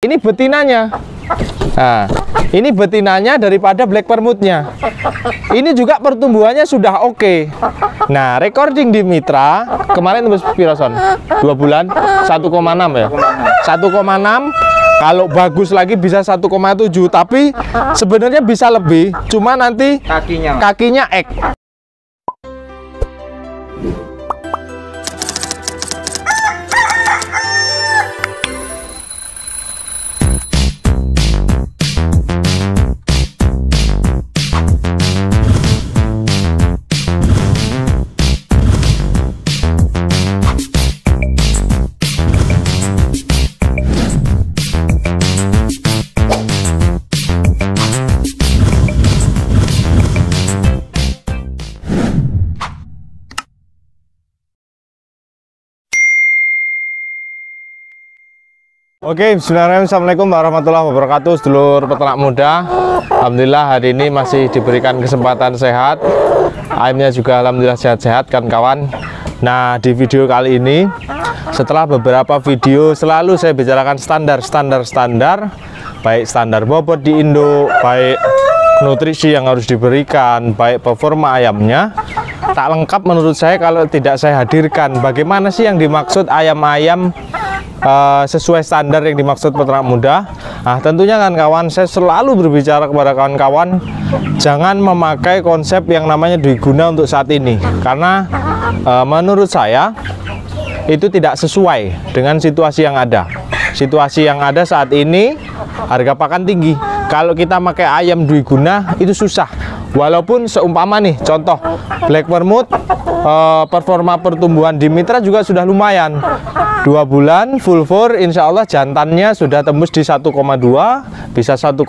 ini betinanya. Nah, ini betinanya daripada black permutnya. Ini juga pertumbuhannya sudah oke. Nah, recording di Mitra kemarin tembus Piroson 2 bulan 1,6 ya. 1,6. Kalau bagus lagi bisa 1,7. Tapi sebenarnya bisa lebih. Cuma nanti kakinya ek. Oke, bismillahirrahmanirrahim. Assalamualaikum warahmatullahi wabarakatuh, sedulur peternak muda. Alhamdulillah hari ini masih diberikan kesempatan sehat. Ayamnya juga alhamdulillah sehat-sehat kan kawan. Nah, di video kali ini setelah beberapa video selalu saya bicarakan standar, baik standar bobot di Indo, baik nutrisi yang harus diberikan, baik performa ayamnya. Tak lengkap menurut saya kalau tidak saya hadirkan bagaimana sih yang dimaksud ayam-ayam sesuai standar yang dimaksud peternak muda. Nah, tentunya kan kawan, saya selalu berbicara kepada kawan-kawan jangan memakai konsep yang namanya dwiguna untuk saat ini, karena menurut saya itu tidak sesuai dengan situasi yang ada. Situasi yang ada saat ini harga pakan tinggi. Kalau kita pakai ayam dwiguna itu susah. Walaupun seumpama nih contoh black permut, performa pertumbuhan di Mitra juga sudah lumayan. 2 bulan full for, insya Allah jantannya sudah tembus di 1,2 bisa 1,3.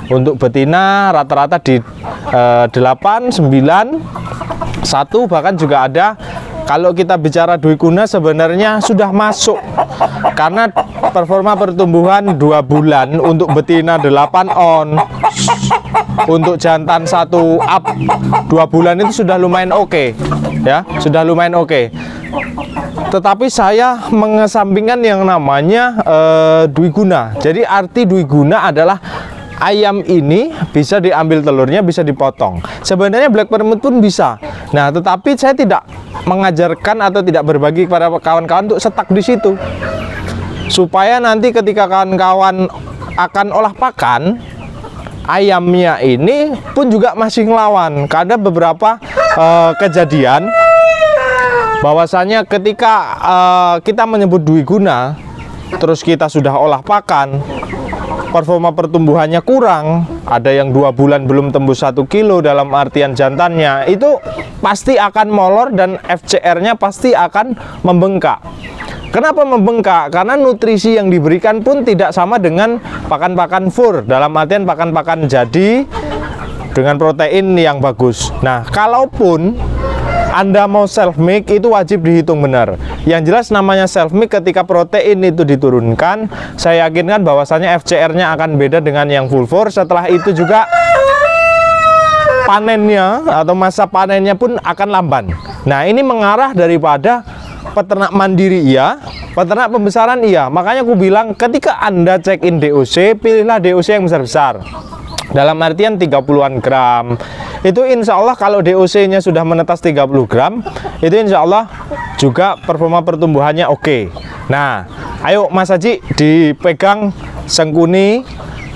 Untuk betina rata-rata di 8, 9, 1 bahkan juga ada. Kalau kita bicara dwiguna sebenarnya sudah masuk, karena performa pertumbuhan 2 bulan untuk betina 8 on, untuk jantan 1 up 2 bulan itu sudah lumayan oke, ya, sudah lumayan oke. Tetapi saya mengesampingkan yang namanya dwiguna. Jadi arti dwiguna adalah ayam ini bisa diambil telurnya, bisa dipotong. Sebenarnya black permut pun bisa. Nah, tetapi saya tidak mengajarkan atau tidak berbagi kepada kawan-kawan untuk stuck di situ. Supaya nanti ketika kawan-kawan akan olah pakan, ayamnya ini pun juga masih ngelawan. Ada beberapa kejadian bahwasanya ketika kita menyebut dwiguna, terus kita sudah olah pakan, performa pertumbuhannya kurang, ada yang 2 bulan belum tembus 1 kilo dalam artian jantannya, itu pasti akan molor dan FCR-nya pasti akan membengkak. Kenapa membengkak? Karena nutrisi yang diberikan pun tidak sama dengan pakan-pakan fur, dalam artian pakan-pakan jadi dengan protein yang bagus. Nah, kalaupun Anda mau self make itu wajib dihitung benar. Yang jelas namanya self make ketika protein itu diturunkan, saya yakinkan bahwasanya FCR-nya akan beda dengan yang full for. Setelah itu juga panennya atau masa panennya pun akan lamban. Nah, ini mengarah daripada peternak mandiri iya, peternak pembesaran iya. Makanya aku bilang ketika Anda check in DOC, pilihlah DOC yang besar-besar. Dalam artian 30-an gram. Itu insya Allah kalau DOC-nya sudah menetas 30 gram, itu insya Allah juga performa pertumbuhannya oke. Nah, ayo Mas Haji dipegang sengkuni,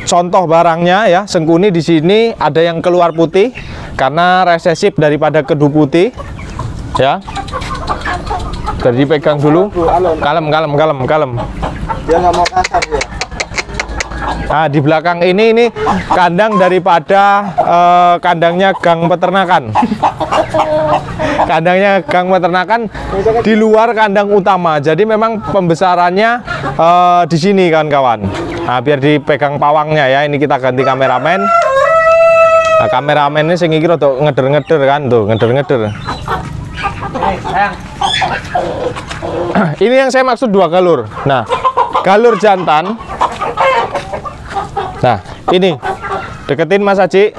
contoh barangnya ya. Sengkuni di sini ada yang keluar putih karena resesif daripada kedu putih, ya. Jadi dipegang dulu, kalem. Dia nggak mau kasar ya. Nah, di belakang ini kandang daripada kandangnya gang peternakan. Kandangnya gang peternakan di luar kandang utama. Jadi memang pembesarannya di sini kawan-kawan. Nah, biar dipegang pawangnya ya. Ini kita ganti kameramen. Nah, kameramen ini sing iki rada ngeder-ngeder kan tuh, ngeder-ngeder. Ini yang saya maksud 2 galur. Nah, galur jantan. Nah, ini deketin Mas Haji.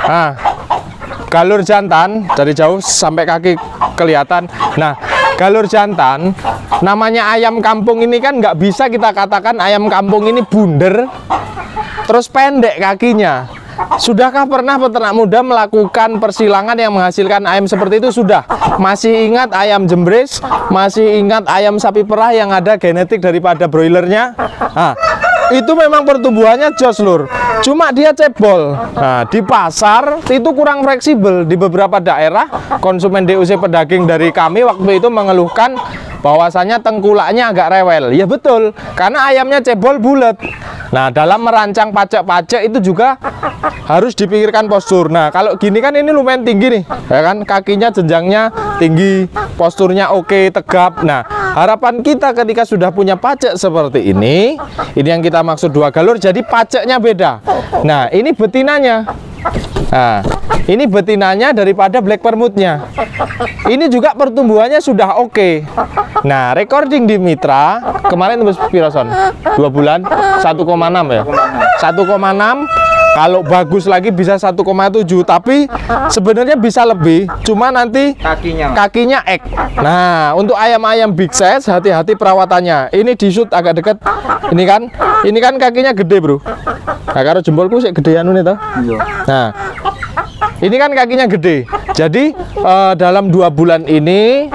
Nah, galur jantan dari jauh sampai kaki kelihatan. Nah, galur jantan, namanya ayam kampung ini kan nggak bisa kita katakan ayam kampung ini bunder terus pendek kakinya. Sudahkah pernah peternak muda melakukan persilangan yang menghasilkan ayam seperti itu? Sudah. Masih ingat ayam jembres? Masih ingat ayam sapi perah yang ada genetik daripada broilernya? Nah, itu memang pertumbuhannya jos lur, cuma dia cebol. Nah, di pasar itu kurang fleksibel. Di beberapa daerah konsumen DOC pedaging dari kami waktu itu mengeluhkan bahwasanya tengkulaknya agak rewel. Ya betul, karena ayamnya cebol bulat. Nah, dalam merancang pajak-pajak itu juga harus dipikirkan postur. Nah, kalau gini kan ini lumayan tinggi nih, ya kan? Kakinya jenjangnya tinggi, posturnya oke, tegap. Nah, harapan kita ketika sudah punya pajak seperti ini yang kita maksud 2 galur, jadi pajaknya beda. Nah, ini betinanya. Nah, ini betinanya daripada black permutnya. Ini juga pertumbuhannya sudah oke. Nah, recording di Mitra kemarin tembus pirason 2 bulan 1,6 ya. 1,6. Kalau bagus lagi bisa 1,7, tapi sebenarnya bisa lebih, cuma nanti kakinya ek. Nah, untuk ayam-ayam big size hati-hati perawatannya. Ini di shoot agak deket. Ini kan kakinya gede, Bro. Nah, kalau jempolku sih gedean ini toh. Nah, ini kan kakinya gede. Jadi dalam 2 bulan ini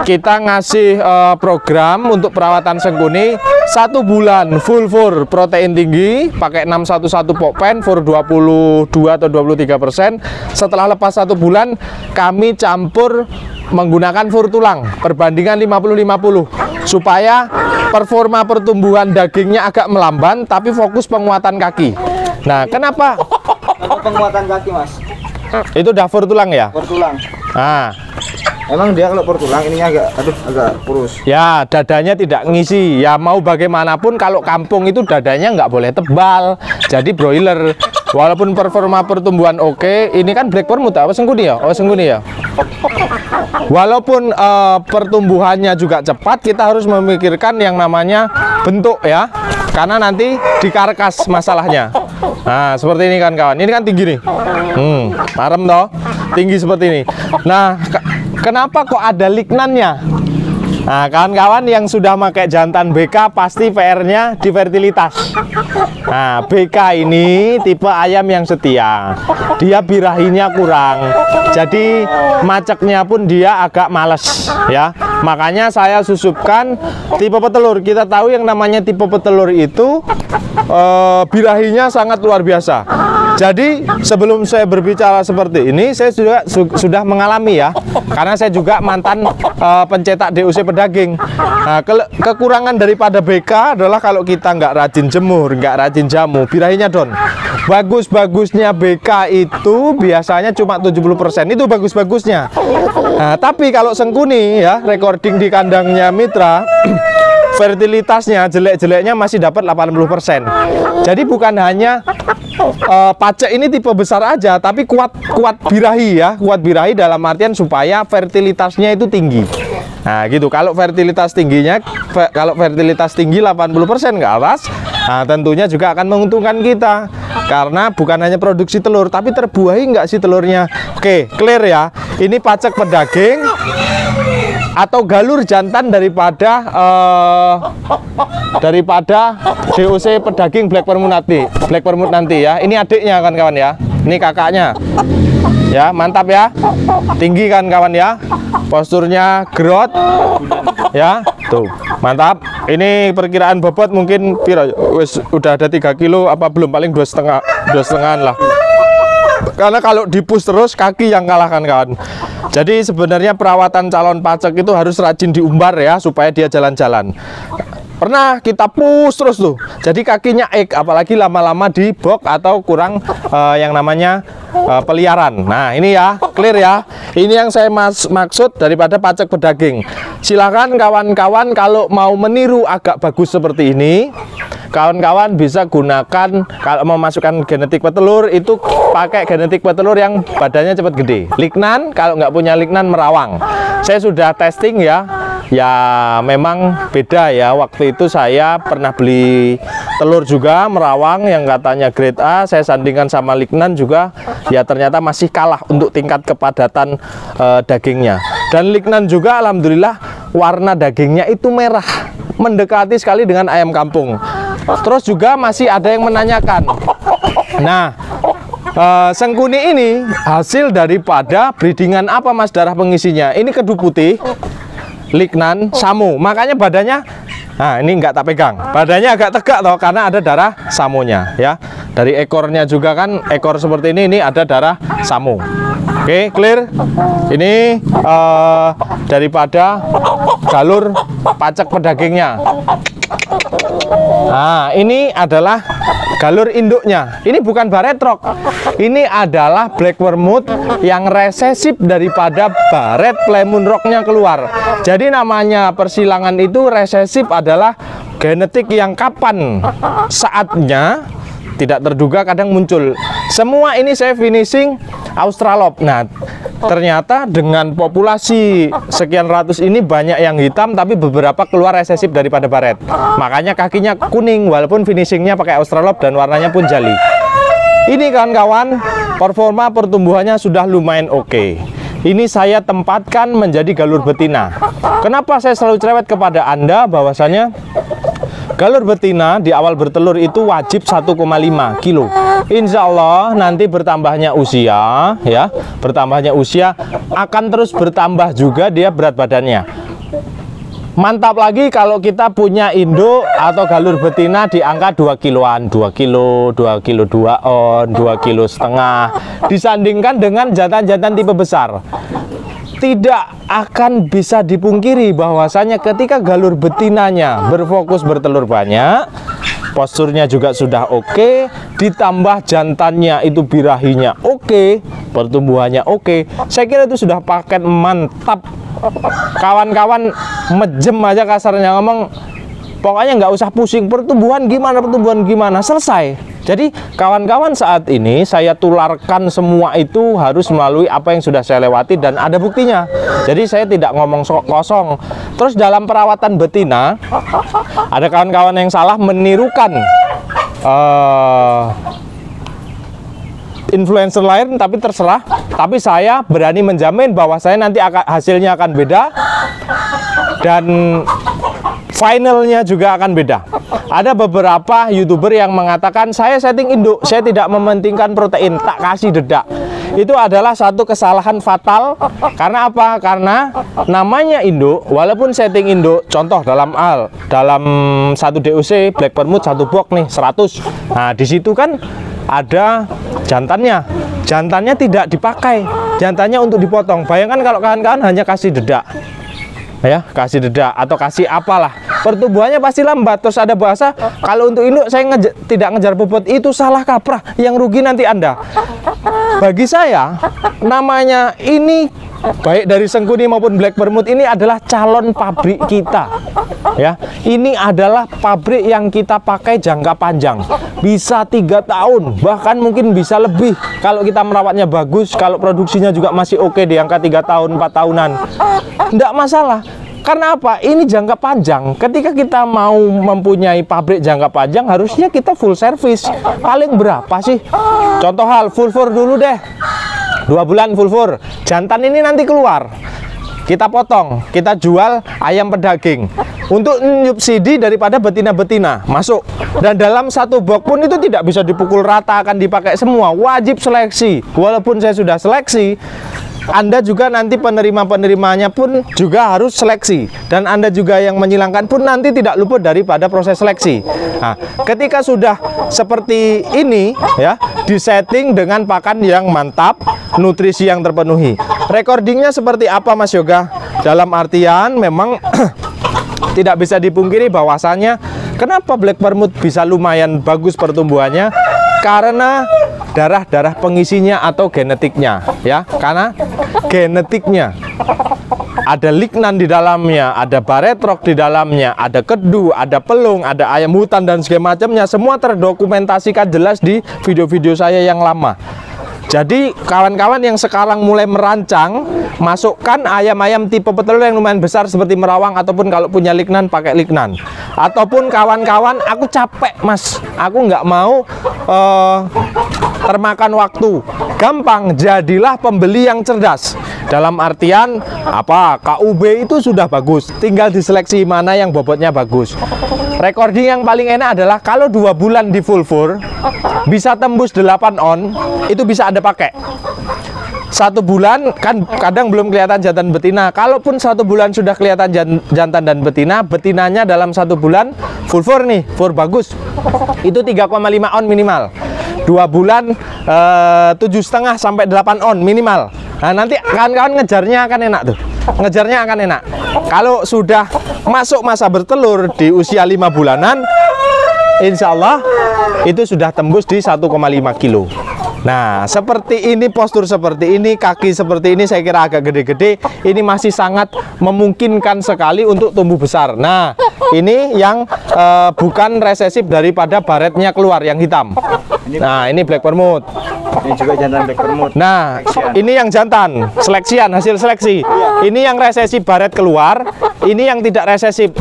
kita ngasih program untuk perawatan Sengkuni 1 bulan full fur protein tinggi pakai 611 pokpen fur 22 atau 23%. Setelah lepas 1 bulan kami campur menggunakan fur tulang perbandingan 50-50 supaya performa pertumbuhan dagingnya agak melamban tapi fokus penguatan kaki. Nah, kenapa penguatan kaki, Mas? Itu udah fur tulang ya? Fur tulang. Nah, emang dia kalau fur tulang ininya agak kurus. Ya, dadanya tidak ngisi. Ya mau bagaimanapun kalau kampung itu dadanya nggak boleh tebal. Jadi broiler. Walaupun performa pertumbuhan oke, ini kan black permut apa Sengkuni ya? Oh, Sengkuni ya. Walaupun pertumbuhannya juga cepat, kita harus memikirkan yang namanya bentuk ya. Karena nanti di karkas masalahnya. Nah, seperti ini kan kawan. Ini kan tinggi nih. Marem toh. Tinggi seperti ini. Nah, kenapa kok ada lignannya? Nah, kawan-kawan yang sudah pakai jantan BK pasti PR-nya di fertilitas. Nah, BK ini tipe ayam yang setia. Dia birahinya kurang. Jadi maceknya pun dia agak males ya. Makanya saya susupkan tipe petelur. Kita tahu yang namanya tipe petelur itu birahinya sangat luar biasa. Jadi sebelum saya berbicara seperti ini, saya juga sudah mengalami ya, karena saya juga mantan pencetak DOC pedaging. Nah, kekurangan daripada BK adalah kalau kita nggak rajin jemur, nggak rajin jamu, birahinya down. Bagus-bagusnya BK itu biasanya cuma 70%, itu bagus-bagusnya. Nah, tapi kalau Sengkuni ya, recording di kandangnya Mitra, fertilitasnya jelek-jeleknya masih dapat 80%. Jadi bukan hanya pajak ini tipe besar aja, tapi kuat birahi ya, kuat birahi dalam artian supaya fertilitasnya itu tinggi. Nah gitu, kalau fertilitas tinggi 80% ke atas, nah tentunya juga akan menguntungkan kita, karena bukan hanya produksi telur, tapi terbuahi nggak sih telurnya. Oke, clear ya, ini pajak pedaging atau galur jantan daripada DOC pedaging black permut nanti ya. Ini adiknya kan kawan ya, ini kakaknya ya. Mantap ya, tinggi kan kawan ya, posturnya gerot ya, tuh mantap. Ini perkiraan bobot mungkin udah ada 3 kilo apa belum, paling 2,5 lah, karena kalau dipus terus kaki yang kalahkan kawan. Jadi sebenarnya perawatan calon pajak itu harus rajin diumbar ya, supaya dia jalan-jalan. Pernah kita push terus tuh, jadi kakinya ek, apalagi lama-lama di box atau kurang yang namanya peliaran. Nah ini ya, clear ya, ini yang saya maksud daripada pajak pedaging. Silakan kawan-kawan kalau mau meniru agak bagus seperti ini, kawan-kawan bisa gunakan, kalau mau masukkan genetik petelur itu pakai genetik petelur yang badannya cepat gede. Lignan, kalau nggak punya lignan merawang. Saya sudah testing ya, ya memang beda ya. Waktu itu saya pernah beli telur juga merawang yang katanya grade A, saya sandingkan sama lignan juga, ya ternyata masih kalah untuk tingkat kepadatan dagingnya. Dan lignan juga alhamdulillah warna dagingnya itu merah, mendekati sekali dengan ayam kampung. Terus juga masih ada yang menanyakan, nah Sengkuni ini hasil daripada breedingan apa Mas darah pengisinya? Ini kedu putih, lignan, samu. Makanya badannya, nah ini nggak tak pegang, badannya agak tegak toh karena ada darah samunya ya. Dari ekornya juga kan, ekor seperti ini ada darah samu. Oke, clear. Ini daripada galur pacak pedagingnya. Nah, ini adalah galur induknya. Ini bukan baretrok. Ini adalah black vermouth yang resesif daripada baret Plymouth Rocknya keluar. Jadi namanya persilangan itu resesif adalah genetik yang kapan saatnya tidak terduga kadang muncul. Semua ini saya finishing Australorp. Nah, ternyata dengan populasi sekian ratus ini banyak yang hitam, tapi beberapa keluar resesif daripada baret. Makanya kakinya kuning walaupun finishingnya pakai Australorp dan warnanya pun jali. Ini kawan-kawan, performa pertumbuhannya sudah lumayan oke. Ini saya tempatkan menjadi galur betina. Kenapa saya selalu cerewet kepada Anda bahwasanya galur betina di awal bertelur itu wajib 1,5 kilo. Insya Allah nanti bertambahnya usia ya, bertambahnya usia akan terus bertambah juga dia berat badannya. Mantap lagi kalau kita punya induk atau galur betina di angka 2 kiloan, 2 kilo, 2 kilo 2 on, 2 kilo setengah, disandingkan dengan jantan-jantan tipe besar. Tidak akan bisa dipungkiri bahwasanya ketika galur betinanya berfokus bertelur banyak, posturnya juga sudah oke, ditambah jantannya itu birahinya oke, pertumbuhannya oke, saya kira itu sudah paket mantap. Kawan-kawan mejem aja kasarnya ngomong, pokoknya nggak usah pusing pertumbuhan gimana, selesai. Jadi kawan-kawan saat ini saya tularkan semua itu harus melalui apa yang sudah saya lewati dan ada buktinya. Jadi saya tidak ngomong kosong. Terus dalam perawatan betina, ada kawan-kawan yang salah menirukan influencer lain, tapi terserah. Tapi saya berani menjamin bahwa saya nanti hasilnya akan beda dan finalnya juga akan beda. Ada beberapa YouTuber yang mengatakan saya setting induk, saya tidak mementingkan protein, tak kasih dedak. Itu adalah satu kesalahan fatal. Karena apa? Karena namanya induk, walaupun setting induk, contoh dalam 1 DOC Black Vermouth 1 box nih 100. Nah, di situ kan ada jantannya. Jantannya tidak dipakai. Jantannya untuk dipotong. Bayangkan kalau kawan-kawan hanya kasih dedak. Ya, kasih dedak atau kasih apalah, pertumbuhannya pasti lambat. Terus ada bahasa kalau untuk induk saya tidak ngejar bobot, itu salah kaprah, yang rugi nanti Anda. Bagi saya namanya ini baik dari Sengkuni maupun Black Vermouth ini adalah calon pabrik kita ya. Ini adalah pabrik yang kita pakai jangka panjang, bisa 3 tahun bahkan mungkin bisa lebih kalau kita merawatnya bagus. Kalau produksinya juga masih oke di angka 3 tahun 4 tahunan enggak masalah. Karena apa? Ini jangka panjang. Ketika kita mau mempunyai pabrik jangka panjang, harusnya kita full service. Paling berapa sih? Contoh hal, full fur dulu deh. 2 bulan full fur. Jantan ini nanti keluar. Kita potong, kita jual ayam pedaging. Untuk nyubsidi daripada betina-betina masuk. Dan dalam 1 box pun itu tidak bisa dipukul rata, akan dipakai semua. Wajib seleksi. Walaupun saya sudah seleksi, Anda juga nanti penerima-penerimanya pun juga harus seleksi. Dan Anda juga yang menyilangkan pun nanti tidak luput daripada proses seleksi. Nah, ketika sudah seperti ini ya, disetting dengan pakan yang mantap, nutrisi yang terpenuhi. Recordingnya seperti apa Mas Yoga? Dalam artian memang tidak bisa dipungkiri bahwasannya kenapa Black Vermouth bisa lumayan bagus pertumbuhannya, karena darah pengisinya atau genetiknya ya. Karena genetiknya ada lignan di dalamnya, ada baretrok di dalamnya, ada kedu, ada pelung, ada ayam hutan dan segala macamnya, semua terdokumentasikan jelas di video-video saya yang lama. Jadi kawan-kawan yang sekarang mulai merancang, masukkan ayam-ayam tipe petelur yang lumayan besar seperti merawang, ataupun kalau punya lignan pakai lignan. Ataupun kawan-kawan, aku capek Mas, aku nggak mau termakan waktu. Gampang, jadilah pembeli yang cerdas. Dalam artian apa? KUB itu sudah bagus, tinggal diseleksi mana yang bobotnya bagus. Recording yang paling enak adalah kalau 2 bulan di full bore bisa tembus 8 on, itu bisa Anda pakai. 1 bulan kan kadang belum kelihatan jantan betina. Kalaupun 1 bulan sudah kelihatan jantan dan betina, betinanya dalam 1 bulan full bore nih, bore bagus, itu 3,5 on minimal. 2 bulan 7,5 sampai 8 on minimal. Nah, nanti kawan-kawan ngejarnya akan enak tuh. Ngejarnya akan enak. Kalau sudah masuk masa bertelur di usia 5 bulanan, insya Allah itu sudah tembus di 1,5 kilo. Nah, seperti ini, postur seperti ini, kaki seperti ini, saya kira agak gede-gede. Ini masih sangat memungkinkan sekali untuk tumbuh besar. Nah, ini yang bukan resesif daripada baretnya keluar, yang hitam. Nah, ini black permut. Ini juga jantan black permut. Nah, ini yang jantan, seleksian, hasil seleksi. Ini yang resesif baret keluar, ini yang tidak resesif.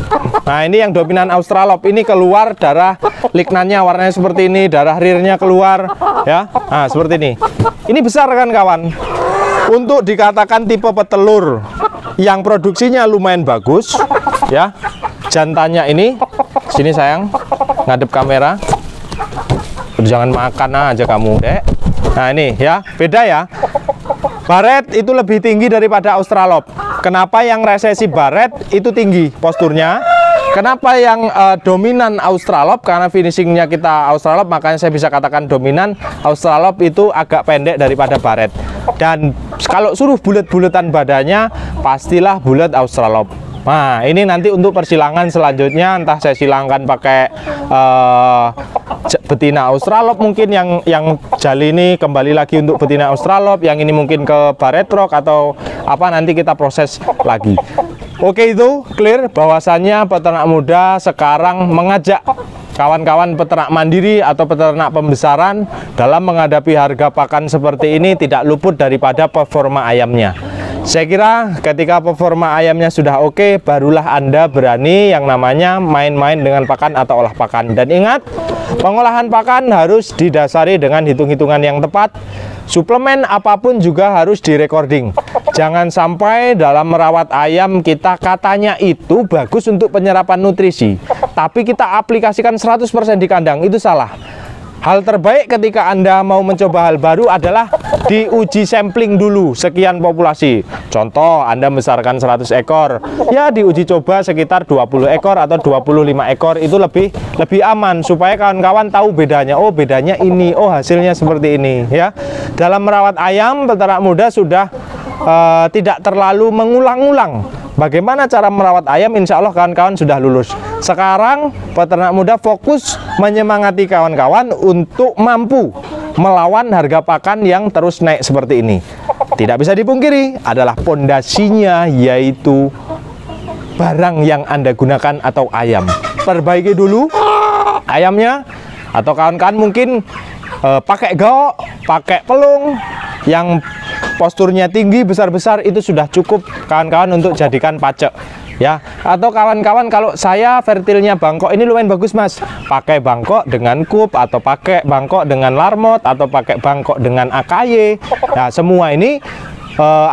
Nah, ini yang dominan Australorp. Ini keluar darah lignannya warnanya seperti ini, darah rearnya keluar, ya. Nah, seperti ini. Ini besar kan kawan? Untuk dikatakan tipe petelur yang produksinya lumayan bagus, ya. Jantannya ini, sini sayang, ngadep kamera. Jangan makan aja kamu, Dek. Nah, ini ya, beda ya. Baret itu lebih tinggi daripada Australorp. Kenapa yang resesi baret itu tinggi posturnya? Kenapa yang dominan Australorp? Karena finishingnya kita Australorp, makanya saya bisa katakan dominan. Australorp itu agak pendek daripada baret. Dan kalau suruh bulet-buletan badannya, pastilah bulet Australorp. Nah, ini nanti untuk persilangan selanjutnya, entah saya silangkan pakai betina Australorp, mungkin yang jali ini kembali lagi untuk betina Australorp, yang ini mungkin ke Barred Rock atau apa, nanti kita proses lagi. Oke, itu clear bahwasannya peternak muda sekarang mengajak kawan-kawan peternak mandiri atau peternak pembesaran dalam menghadapi harga pakan seperti ini tidak luput daripada performa ayamnya. Saya kira ketika performa ayamnya sudah oke, barulah Anda berani yang namanya main-main dengan pakan atau olah pakan. Dan ingat, pengolahan pakan harus didasari dengan hitung-hitungan yang tepat. Suplemen apapun juga harus direcording. Jangan sampai dalam merawat ayam kita katanya itu bagus untuk penyerapan nutrisi, tapi kita aplikasikan 100% di kandang, itu salah. Hal terbaik ketika Anda mau mencoba hal baru adalah diuji sampling dulu sekian populasi. Contoh, Anda membesarkan 100 ekor, ya diuji coba sekitar 20 ekor atau 25 ekor, itu lebih aman supaya kawan-kawan tahu bedanya. Oh, bedanya ini, oh hasilnya seperti ini, ya. Dalam merawat ayam, peternak muda sudah tidak terlalu mengulang-ulang. Bagaimana cara merawat ayam, insya Allah kawan-kawan sudah lulus. Sekarang peternak muda fokus menyemangati kawan-kawan untuk mampu melawan harga pakan yang terus naik seperti ini. Tidak bisa dipungkiri adalah pondasinya, yaitu barang yang Anda gunakan atau ayam. Perbaiki dulu ayamnya, atau kawan-kawan mungkin pakai gaok, pakai pelung yang posturnya tinggi, besar-besar, itu sudah cukup kawan-kawan untuk jadikan pacek, ya. Atau kawan-kawan, kalau saya fertilnya bangkok ini lumayan bagus mas, pakai bangkok dengan kup, atau pakai bangkok dengan larmot, atau pakai bangkok dengan AKY. Nah, semua ini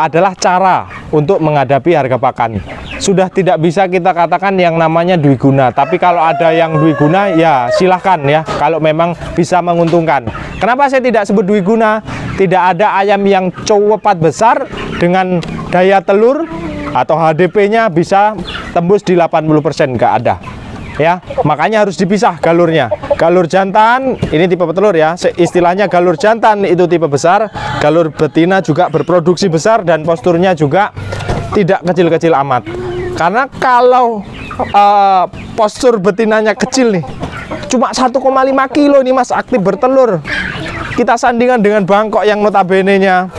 adalah cara untuk menghadapi harga pakan. Sudah tidak bisa kita katakan yang namanya dwiguna, tapi kalau ada yang dwiguna ya silahkan ya, kalau memang bisa menguntungkan. Kenapa saya tidak sebut dwiguna? Tidak ada ayam yang cepat besar dengan daya telur atau HDP-nya bisa tembus di 80%, nggak ada. Ya, makanya harus dipisah galurnya. Galur jantan ini tipe petelur ya, istilahnya galur jantan itu tipe besar, galur betina juga berproduksi besar dan posturnya juga tidak kecil-kecil amat. Karena kalau postur betinanya kecil nih, cuma 1,5 kilo nih mas aktif bertelur, kita sandingkan dengan bangkok yang notabene-nya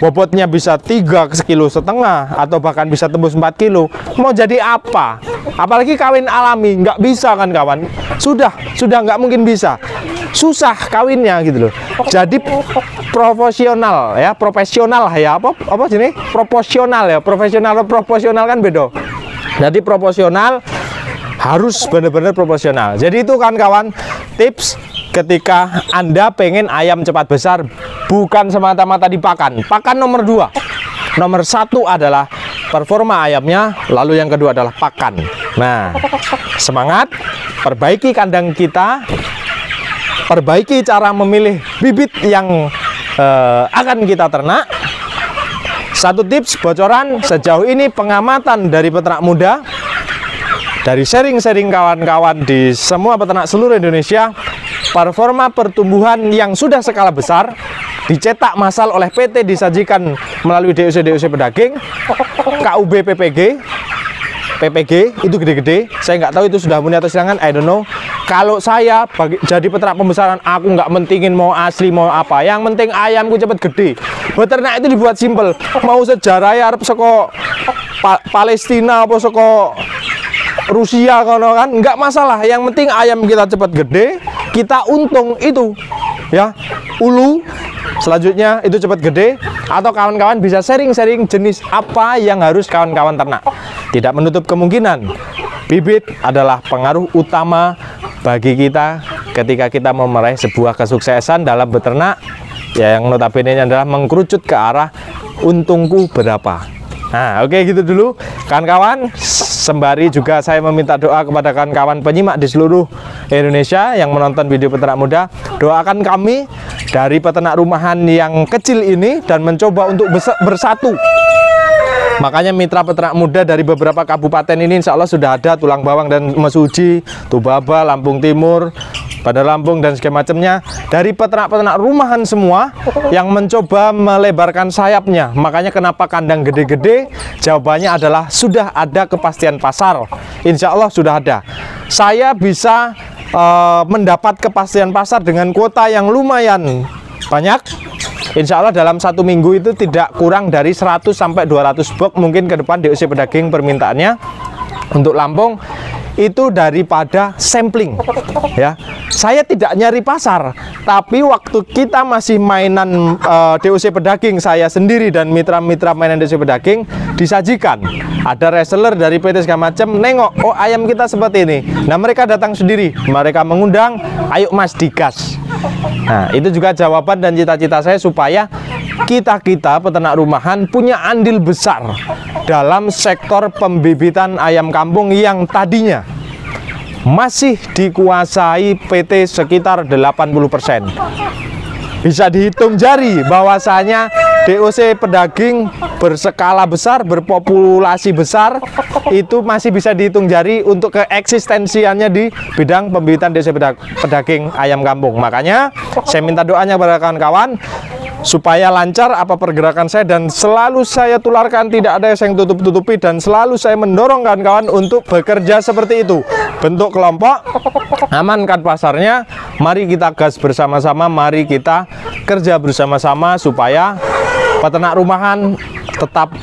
bobotnya bisa 3,5 kilo atau bahkan bisa tembus 4 kilo, mau jadi apa? Apalagi kawin alami, nggak bisa kan kawan? Sudah nggak mungkin bisa, susah kawinnya gitu loh. Jadi profesional ya, profesional ya, apa jenis proporsional ya, proporsional kan beda. Jadi proporsional harus benar-benar proporsional. Jadi itu kan kawan, tips ketika Anda pengen ayam cepat besar, bukan semata-mata dipakan. Pakan nomor 2. Nomor satu adalah performa ayamnya, lalu yang kedua adalah pakan. Nah, semangat, perbaiki kandang kita, perbaiki cara memilih bibit yang akan kita ternak. Satu tips bocoran sejauh ini pengamatan dari peternak muda, dari sharing-sharing kawan-kawan di semua peternak seluruh Indonesia, performa pertumbuhan yang sudah skala besar dicetak massal oleh PT, disajikan melalui DOC pedaging, KUB PPG itu gede-gede. Saya nggak tahu itu sudah murni atau silangan, I don't know. Kalau saya jadi peternak pembesaran, aku nggak mentingin mau asli mau apa, yang penting ayamku cepet gede. Beternak itu dibuat simpel, mau sejarah ya Arab soko Palestina apa soko Rusia kono kan, nggak masalah. Yang penting ayam kita cepet gede, kita untung itu ya. Ulu selanjutnya itu cepet gede, atau kawan-kawan bisa sharing-sharing jenis apa yang harus kawan-kawan ternak. Tidak menutup kemungkinan bibit adalah pengaruh utama bagi kita ketika kita mau meraih sebuah kesuksesan dalam beternak, ya, yang notabene adalah mengkerucut ke arah untungku berapa. Nah, oke, gitu dulu kawan-kawan. Sembari juga saya meminta doa kepada kawan-kawan penyimak di seluruh Indonesia yang menonton video peternak muda. Doakan kami dari peternak rumahan yang kecil ini dan mencoba untuk bersatu. Makanya mitra peternak muda dari beberapa kabupaten ini insya Allah sudah ada, Tulang Bawang dan Mesuji, Tubaba, Lampung Timur, Bandar Lampung dan segala macamnya, dari peternak-peternak rumahan semua yang mencoba melebarkan sayapnya. Makanya kenapa kandang gede-gede? Jawabannya adalah sudah ada kepastian pasar. Insya Allah sudah ada. Saya bisa mendapat kepastian pasar dengan kuota yang lumayan banyak. Insya Allah dalam 1 minggu itu tidak kurang dari 100 sampai 200 box mungkin ke depan DOC pedaging permintaannya. Untuk Lampung itu daripada sampling ya. Saya tidak nyari pasar, tapi waktu kita masih mainan DOC pedaging, saya sendiri dan mitra-mitra mainan DOC pedaging disajikan. Ada reseller dari PT segala macam, nengok, oh ayam kita seperti ini. Nah, mereka datang sendiri, mereka mengundang, ayo Mas digas. Nah, itu juga jawaban dan cita-cita saya supaya kita peternak rumahan punya andil besar dalam sektor pembibitan ayam kampung yang tadinya masih dikuasai PT sekitar 80%. Bisa dihitung jari bahwasanya DOC pedaging berskala besar, berpopulasi besar, itu masih bisa dihitung jari untuk keeksistensiannya di bidang pembibitan DOC pedaging ayam kampung. Makanya saya minta doanya kepada kawan-kawan supaya lancar apa pergerakan saya, dan selalu saya tularkan, tidak ada yang tutup-tutupi, dan selalu saya mendorong kawan-kawan untuk bekerja seperti itu. Bentuk kelompok, amankan pasarnya, mari kita gas bersama-sama, mari kita kerja bersama-sama supaya peternak rumahan tetap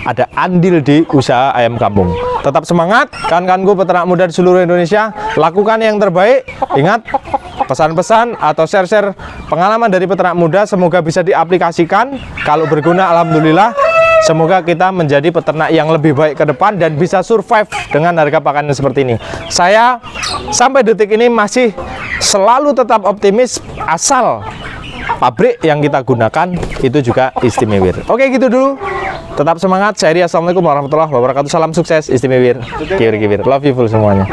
ada andil di usaha ayam kampung. Tetap semangat kawan-kawanku peternak muda di seluruh Indonesia, lakukan yang terbaik. Ingat, pesan-pesan atau share-share pengalaman dari peternak muda semoga bisa diaplikasikan. Kalau berguna, alhamdulillah. Semoga kita menjadi peternak yang lebih baik ke depan dan bisa survive dengan harga pakan seperti ini. Saya sampai detik ini masih selalu tetap optimis, asal pabrik yang kita gunakan itu juga istimewa. Oke, gitu dulu. Tetap semangat. Saya Ria, assalamualaikum warahmatullahi wabarakatuh. Salam sukses, istimewa. Kiwir. Love you full semuanya.